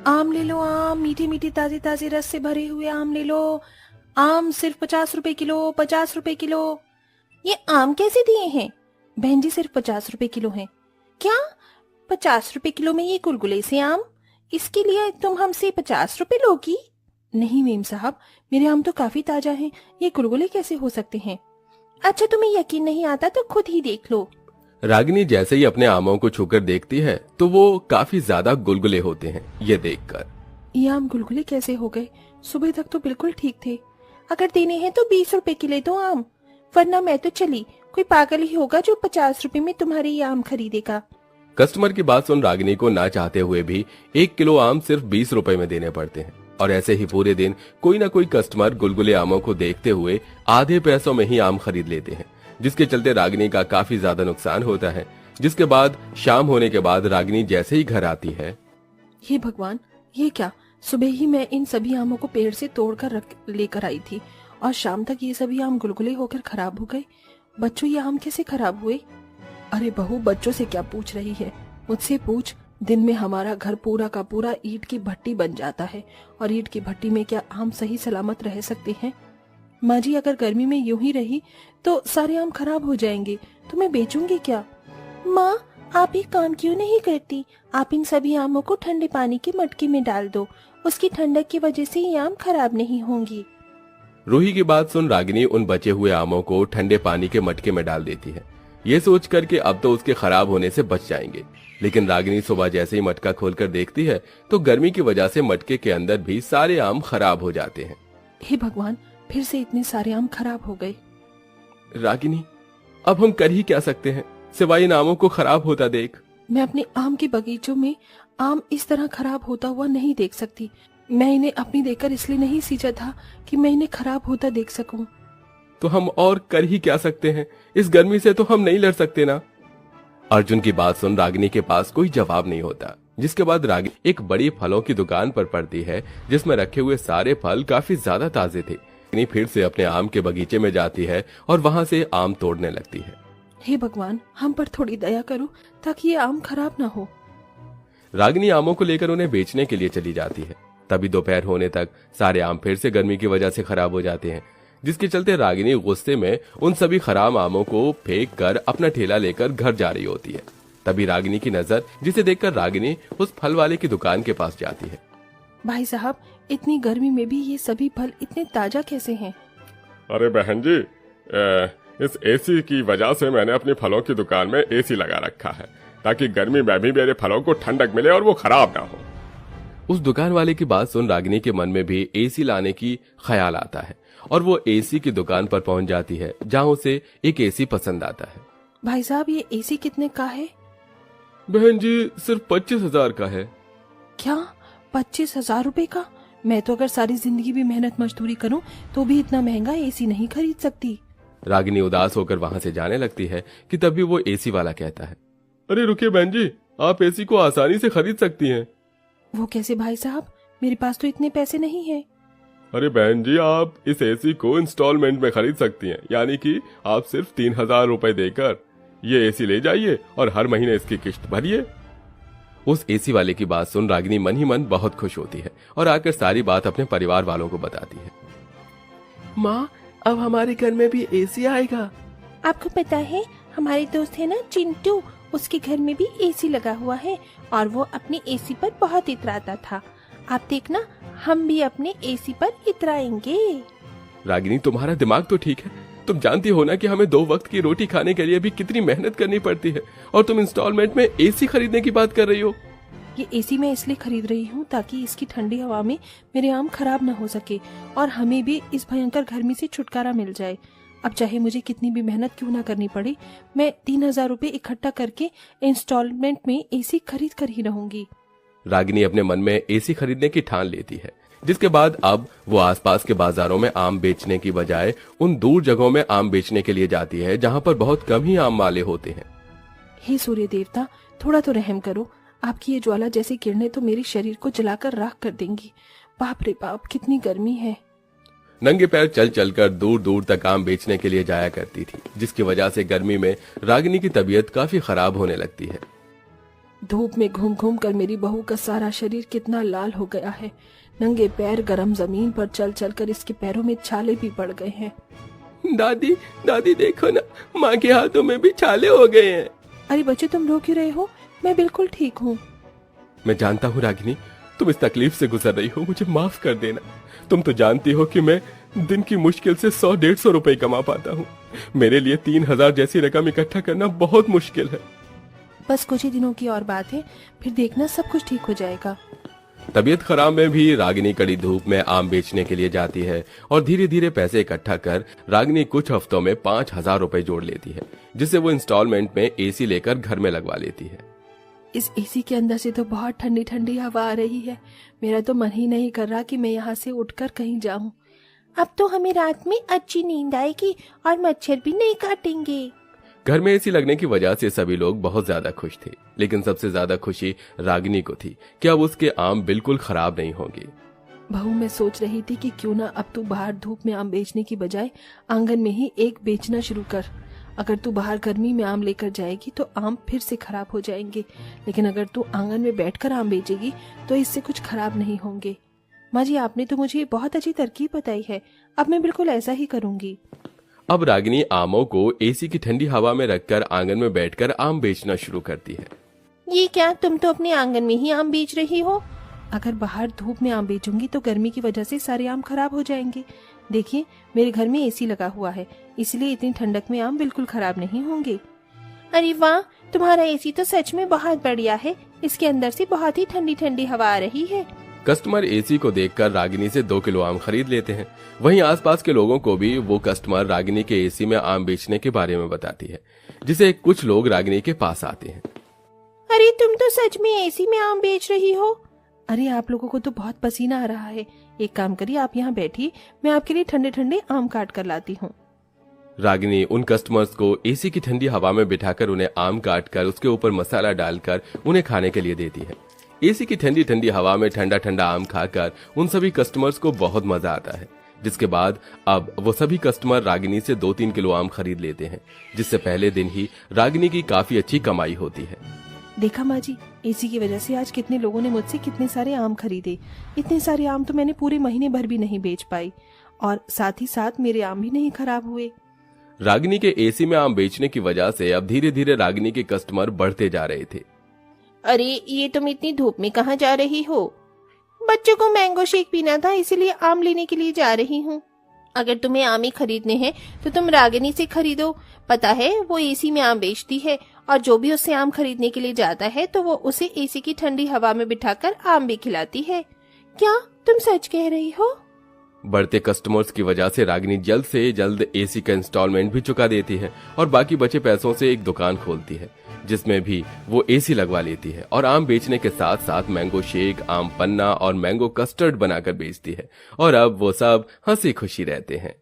आम ले लो, आम मीठे मीठे ताजे ताजे रस से भरे हुए आम ले लो। आम सिर्फ 50 रुपए किलो, 50 रुपए किलो। ये आम कैसे दिए हैं? बहन जी सिर्फ 50 रुपए किलो हैं। क्या? 50 रुपए किलो में ये गुलगुले से आम? इसके लिए तुम हमसे 50 रुपए लोगी? नहीं मेम साहब, मेरे आम तो काफी ताजा हैं, ये गुलगुले कैसे हो सकते हैं? अच्छा तुम्हें यकीन नहीं आता तो खुद ही देख लो। रागिनी जैसे ही अपने आमों को छूकर देखती है तो वो काफी ज्यादा गुलगुले होते हैं। ये देखकर ये आम गुलगुले कैसे हो गए? सुबह तक तो बिल्कुल ठीक थे। अगर देने हैं तो 20 रुपए के ले दो आम, वरना मैं तो चली। कोई पागल ही होगा जो 50 रुपए में तुम्हारे ये आम खरीदेगा। कस्टमर की बात सुन रागिनी को ना चाहते हुए भी 1 किलो आम सिर्फ 20 रुपए में देने पड़ते हैं। और ऐसे ही पूरे दिन कोई ना कोई कस्टमर गुलगुले आमों को देखते हुए आधे पैसों में ही आम खरीद लेते हैं, जिसके चलते रागिनी का काफी ज्यादा नुकसान होता है। जिसके बाद शाम होने के बाद रागिनी जैसे ही घर आती है, हे भगवान, ये क्या? सुबह ही मैं इन सभी आमों को पेड़ से तोड़कर लेकर आई थी और शाम तक ये सभी आम गुलगुले होकर खराब हो गए। बच्चों ये आम कैसे खराब हुए? अरे बहू, बच्चों से क्या पूछ रही है? मुझसे पूछ। दिन में हमारा घर पूरा का पूरा ईंट की भट्टी बन जाता है, और ईंट की भट्टी में क्या आम सही सलामत रह सकते हैं? माँ जी, अगर गर्मी में यूं ही रही तो सारे आम खराब हो जाएंगे, तो मैं बेचूंगी क्या? माँ, आप एक काम क्यों नहीं करती? आप इन सभी आमों को ठंडे पानी के मटके में डाल दो, उसकी ठंडक की वजह से ये आम खराब नहीं होंगी। रूही की बात सुन रागिनी उन बचे हुए आमों को ठंडे पानी के मटके में डाल देती है, ये सोच कर कि अब तो उसके खराब होने से बच जाएंगे। लेकिन रागिनी सुबह जैसे ही मटका खोलकर देखती है तो गर्मी की वजह से मटके के अंदर भी सारे आम खराब हो जाते हैं। हे भगवान, फिर से इतने सारे आम खराब हो गए। रागिनी, अब हम कर ही क्या सकते हैं सिवाय इन आमों को खराब होता देख। मैं अपने आम के बगीचों में आम इस तरह खराब होता हुआ नहीं देख सकती। मैं इन्हें अपनी देखकर इसलिए नहीं सींचा था कि मैं इन्हें खराब होता देख सकूं। तो हम और कर ही क्या सकते हैं? इस गर्मी से तो हम नहीं लड़ सकते ना। अर्जुन की बात सुन रागिनी के पास कोई जवाब नहीं होता। जिसके बाद रागिनी एक बड़ी फलों की दुकान पर पड़ती है, जिसमें रखे हुए सारे फल काफी ज्यादा ताजे थे। रागिनी फिर से अपने आम के बगीचे में जाती है और वहां से आम तोड़ने लगती है। हे भगवान, हम पर थोड़ी दया करो ताकि ये आम खराब ना हो। रागिनी आमों को लेकर उन्हें बेचने के लिए चली जाती है। तभी दोपहर होने तक सारे आम फिर से गर्मी की वजह से खराब हो जाते हैं, जिसके चलते रागिनी गुस्से में उन सभी खराब आमों को फेंक कर अपना ठेला लेकर घर जा रही होती है। तभी रागिनी की नजर, जिसे देखकर रागिनी उस फल वाले की दुकान के पास जाती है। भाई साहब, इतनी गर्मी में भी ये सभी फल इतने ताजा कैसे हैं? अरे बहन जी, इस एसी की वजह से मैंने अपनी फलों की दुकान में एसी लगा रखा है, ताकि गर्मी में भी मेरे फलों को ठंडक मिले और वो खराब ना हो। उस दुकान वाले की बात सुन रागिनी के मन में भी एसी लाने की ख्याल आता है और वो एसी की दुकान पर पहुंच जाती है, जहां उसे एक एसी पसंद आता है। भाई साहब, ये एसी कितने का है? बहन जी, सिर्फ 25,000 का है। क्या? 25,000 रुपए का? मैं तो अगर सारी जिंदगी भी मेहनत मजदूरी करूं तो भी इतना महंगा एसी नहीं खरीद सकती। रागिनी उदास होकर वहां से जाने लगती है कि तभी वो एसी वाला कहता है, अरे रुकिए बहन जी, आप एसी को आसानी से खरीद सकती हैं। वो कैसे भाई साहब? मेरे पास तो इतने पैसे नहीं है। अरे बहन जी, आप इस एसी को इंस्टॉलमेंट में खरीद सकती हैं, यानी कि आप सिर्फ 3,000 रुपए देकर ये एसी ले जाइए और हर महीने इसकी किश्त भरिए। उस एसी वाले की बात सुन रागिनी मन ही मन बहुत खुश होती है और आकर सारी बात अपने परिवार वालों को बताती है। माँ, अब हमारे घर में भी एसी आएगा। आपको पता है, हमारे दोस्त है ना चिंटू, उसके घर में भी एसी लगा हुआ है और वो अपने एसी पर बहुत इतराता था। आप देखना, हम भी अपने एसी पर इतराएंगे। रागिनी, तुम्हारा दिमाग तो ठीक है। तुम जानती हो ना कि हमें 2 वक्त की रोटी खाने के लिए भी कितनी मेहनत करनी पड़ती है, और तुम इंस्टॉलमेंट में एसी खरीदने की बात कर रही हो। ये एसी मैं इसलिए खरीद रही हूँ ताकि इसकी ठंडी हवा में मेरे आम खराब न हो सके और हमें भी इस भयंकर गर्मी से छुटकारा मिल जाए। अब चाहे मुझे कितनी भी मेहनत क्यों ना करनी पड़े, मैं 3,000 रुपए इकट्ठा करके इंस्टॉलमेंट में एसी खरीद कर ही रहूंगी। रागिनी अपने मन में एसी खरीदने की ठान लेती है, जिसके बाद अब वो आसपास के बाजारों में आम बेचने की बजाय उन दूर जगहों में आम बेचने के लिए जाती है, जहां पर बहुत कम ही आम वाले होते हैं। हे सूर्य देवता, थोड़ा तो रहम करो। आपकी ये ज्वाला जैसी किरणें तो मेरे शरीर को जलाकर राख कर देंगी। बाप रे बाप, कितनी गर्मी है। नंगे पैर चल चलकर दूर दूर तक आम बेचने के लिए जाया करती थी, जिसकी वजह से गर्मी में रागिनी की तबीयत काफी खराब होने लगती है। धूप में घूम घूम कर मेरी बहू का सारा शरीर कितना लाल हो गया है। नंगे पैर गरम जमीन पर चल चल कर इसके पैरों में छाले भी पड़ गए हैं। दादी दादी देखो ना, माँ के हाथों में भी छाले हो गए हैं। अरे बच्चे, तुम रो क्यों रहे हो? मैं बिल्कुल ठीक हूँ। मैं जानता हूँ रागिनी, तुम इस तकलीफ से गुजर रही हो, मुझे माफ कर देना। तुम तो जानती हो कि मैं दिन की मुश्किल से 100-150 रुपए कमा पाता हूँ। मेरे लिए 3000 जैसी रकम इकट्ठा करना बहुत मुश्किल है। बस कुछ ही दिनों की और बात है, फिर देखना सब कुछ ठीक हो जाएगा। तबीयत खराब में भी रागिनी कड़ी धूप में आम बेचने के लिए जाती है और धीरे धीरे पैसे इकट्ठा कर रागिनी कुछ हफ्तों में 5000 रुपए जोड़ लेती है, जिसे वो इंस्टॉलमेंट में एसी लेकर घर में लगवा लेती है। इस एसी के अंदर से तो बहुत ठंडी ठंडी हवा आ रही है। मेरा तो मन ही नहीं कर रहा कि मैं यहाँ से उठकर कहीं जाऊं। अब तो हमें रात में अच्छी नींद आएगी और मच्छर भी नहीं काटेंगे। घर में एसी लगने की वजह से सभी लोग बहुत ज्यादा खुश थे, लेकिन सबसे ज्यादा खुशी रागिनी को थी कि अब उसके आम बिल्कुल खराब नहीं होंगे। बहू, मैं सोच रही थी कि क्यों ना अब तू बाहर धूप में आम बेचने की बजाय आंगन में ही एक बेचना शुरू कर। अगर तू बाहर गर्मी में आम लेकर जाएगी तो आम फिर से खराब हो जाएंगे, लेकिन अगर तू आंगन में बैठकर आम बेचेगी तो इससे कुछ खराब नहीं होंगे। माँ जी, आपने तो मुझे बहुत अच्छी तरकीब बताई है। अब मैं बिल्कुल ऐसा ही करूंगी। अब रागिनी आमों को एसी की ठंडी हवा में रखकर आंगन में बैठकर आम बेचना शुरू करती है। ये क्या, तुम तो अपने आंगन में ही आम बेच रही हो? अगर बाहर धूप में आम बेचूंगी तो गर्मी की वजह से सारे आम खराब हो जाएंगे। देखिए, मेरे घर में एसी लगा हुआ है, इसलिए इतनी ठंडक में आम बिल्कुल खराब नहीं होंगे। अरे वाह, तुम्हारा एसी तो सच में बहुत बढ़िया है। इसके अंदर से बहुत ही ठंडी ठंडी हवा आ रही है। कस्टमर एसी को देखकर रागिनी से 2 किलो आम खरीद लेते हैं। वहीं आसपास के लोगों को भी वो कस्टमर रागिनी के एसी में आम बेचने के बारे में बताती है, जिसे कुछ लोग रागिनी के पास आते हैं। अरे तुम तो सच में एसी में आम बेच रही हो? अरे आप लोगों को तो बहुत पसीना आ रहा है। एक काम करिए, आप यहाँ बैठिए, मैं आपके लिए ठंडे ठंडे आम काट कर लाती हूँ। रागिनी उन कस्टमर्स को एसी की ठंडी हवा में बिठाकर उन्हें आम काट कर उसके ऊपर मसाला डालकर उन्हें खाने के लिए देती है। एसी की ठंडी ठंडी हवा में ठंडा ठंडा आम खाकर उन सभी कस्टमर्स को बहुत मजा आता है, जिसके बाद अब वो सभी कस्टमर रागिनी से 2-3 किलो आम खरीद लेते हैं, जिससे पहले दिन ही रागिनी की काफी अच्छी कमाई होती है। देखा माँ जी, एसी की वजह से आज कितने लोगों ने मुझसे कितने सारे आम खरीदे। इतने सारे आम तो मैंने पूरे महीने भर भी नहीं बेच पाई, और साथ ही साथ मेरे आम भी नहीं खराब हुए। रागिनी के एसी में आम बेचने की वजह से अब धीरे धीरे रागिनी के कस्टमर बढ़ते जा रहे थे। अरे ये तुम इतनी धूप में कहाँ जा रही हो? बच्चों को मैंगो शेक पीना था, इसीलिए आम लेने के लिए जा रही हूँ। अगर तुम्हें आम ही खरीदने हैं तो तुम रागिनी से खरीदो। पता है, वो एसी में आम बेचती है, और जो भी उससे आम खरीदने के लिए जाता है तो वो उसे एसी की ठंडी हवा में बिठाकर आम भी खिलाती है। क्या तुम सच कह रही हो? बढ़ते कस्टमर्स की वजह से रागिनी जल्द से जल्द एसी का इंस्टॉलमेंट भी चुका देती है और बाकी बचे पैसों से एक दुकान खोलती है, जिसमें भी वो एसी लगवा लेती है और आम बेचने के साथ साथ मैंगो शेक, आम पन्ना और मैंगो कस्टर्ड बनाकर बेचती है। और अब वो सब हंसी खुशी रहते हैं।